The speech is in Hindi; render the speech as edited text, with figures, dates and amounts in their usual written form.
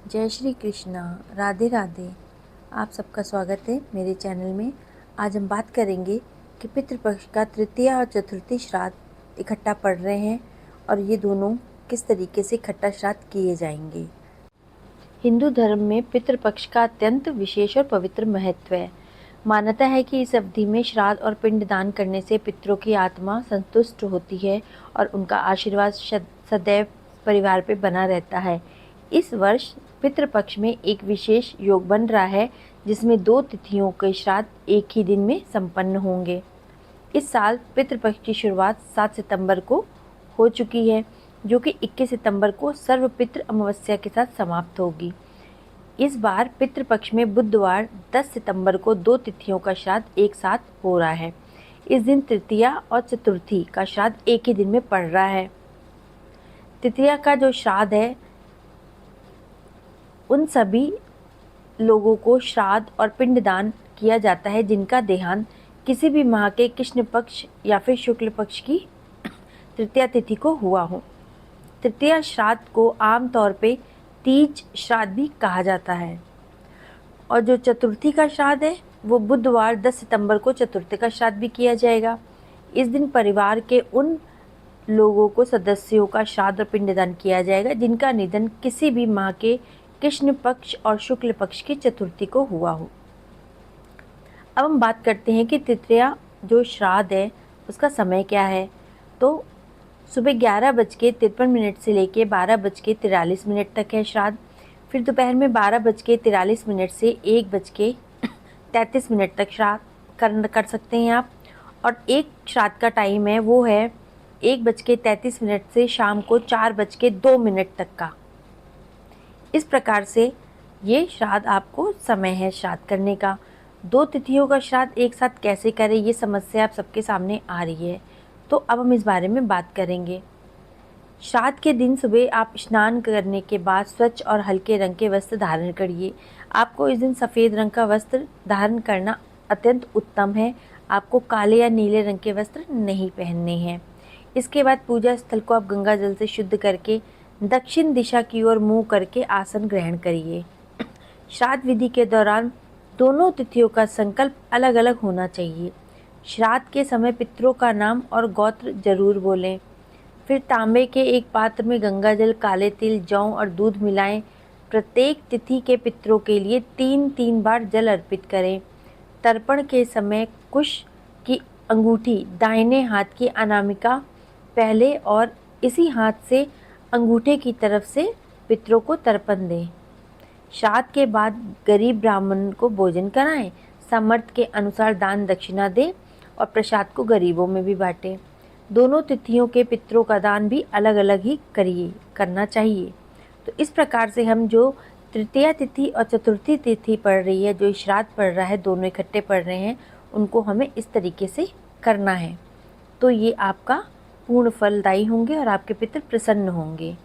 जय श्री कृष्णा। राधे राधे। आप सबका स्वागत है मेरे चैनल में। आज हम बात करेंगे कि पितृपक्ष का तृतीया और चतुर्थी श्राद्ध इकट्ठा पड़ रहे हैं और ये दोनों किस तरीके से इकट्ठा श्राद्ध किए जाएंगे। हिंदू धर्म में पितृपक्ष का अत्यंत विशेष और पवित्र महत्व है। मान्यता है कि इस अवधि में श्राद्ध और पिंडदान करने से पितरों की आत्मा संतुष्ट होती है और उनका आशीर्वाद सदैव परिवार पे बना रहता है। इस वर्ष पितृपक्ष में एक विशेष योग बन रहा है जिसमें 2 तिथियों के श्राद्ध एक ही दिन में संपन्न होंगे। इस साल पितृपक्ष की शुरुआत 7 सितंबर को हो चुकी है, जो कि 21 सितंबर को सर्वपितृ अमावस्या के साथ समाप्त होगी। इस बार पितृपक्ष में बुधवार 10 सितंबर को 2 तिथियों का श्राद्ध एक साथ हो रहा है। इस दिन तृतीया और चतुर्थी का श्राद्ध एक ही दिन में पड़ रहा है। तृतीया का जो श्राद्ध है, उन सभी लोगों को श्राद्ध और पिंडदान किया जाता है जिनका देहांत किसी भी माह के कृष्ण पक्ष या फिर शुक्ल पक्ष की तृतीया तिथि को हुआ हो। तृतीया श्राद्ध को आमतौर पे तीज श्राद्ध भी कहा जाता है। और जो चतुर्थी का श्राद्ध है वो बुधवार 10 सितंबर को चतुर्थी का श्राद्ध भी किया जाएगा। इस दिन परिवार के उन लोगों को सदस्यों का श्राद्ध और पिंडदान किया जाएगा जिनका निधन किसी भी माह के कृष्ण पक्ष और शुक्ल पक्ष की चतुर्थी को हुआ हो। अब हम बात करते हैं कि तृतीया जो श्राद्ध है उसका समय क्या है। तो सुबह 11:53 से लेके 12:43 तक है श्राद्ध। फिर दोपहर में 12:43 से 1:33 तक श्राद्ध कर सकते हैं आप। और एक श्राद्ध का टाइम है वो है 1:33 से शाम को 4:02 तक का। इस प्रकार से ये श्राद्ध आपको समय है श्राद्ध करने का। 2 तिथियों का श्राद्ध एक साथ कैसे करें, ये समस्या आप सबके सामने आ रही है, तो अब हम इस बारे में बात करेंगे। श्राद्ध के दिन सुबह आप स्नान करने के बाद स्वच्छ और हल्के रंग के वस्त्र धारण करिए। आपको इस दिन सफ़ेद रंग का वस्त्र धारण करना अत्यंत उत्तम है। आपको काले या नीले रंग के वस्त्र नहीं पहनने हैं। इसके बाद पूजा स्थल को आप गंगा जल से शुद्ध करके दक्षिण दिशा की ओर मुँह करके आसन ग्रहण करिए। श्राद्ध विधि के दौरान दोनों तिथियों का संकल्प अलग अलग होना चाहिए। श्राद्ध के समय पितरों का नाम और गोत्र जरूर बोलें। फिर तांबे के एक पात्र में गंगा जल, काले तिल, जौ और दूध मिलाएं। प्रत्येक तिथि के पितरों के लिए 3-3 बार जल अर्पित करें। तर्पण के समय कुश की अंगूठी दाहिने हाथ की अनामिका पहले और इसी हाथ से अंगूठे की तरफ से पितरों को तर्पण दें। श्राद्ध के बाद गरीब ब्राह्मण को भोजन कराएं। सामर्थ्य के अनुसार दान दक्षिणा दें और प्रसाद को गरीबों में भी बांटें। दोनों तिथियों के पितरों का दान भी अलग अलग ही करना चाहिए। तो इस प्रकार से हम जो तृतीया तिथि और चतुर्थी तिथि पड़ रही है, जो श्राद्ध पड़ रहा है, दोनों इकट्ठे पड़ रहे हैं, उनको हमें इस तरीके से करना है। तो ये आपका पूर्ण फलदायी होंगे और आपके पितर प्रसन्न होंगे।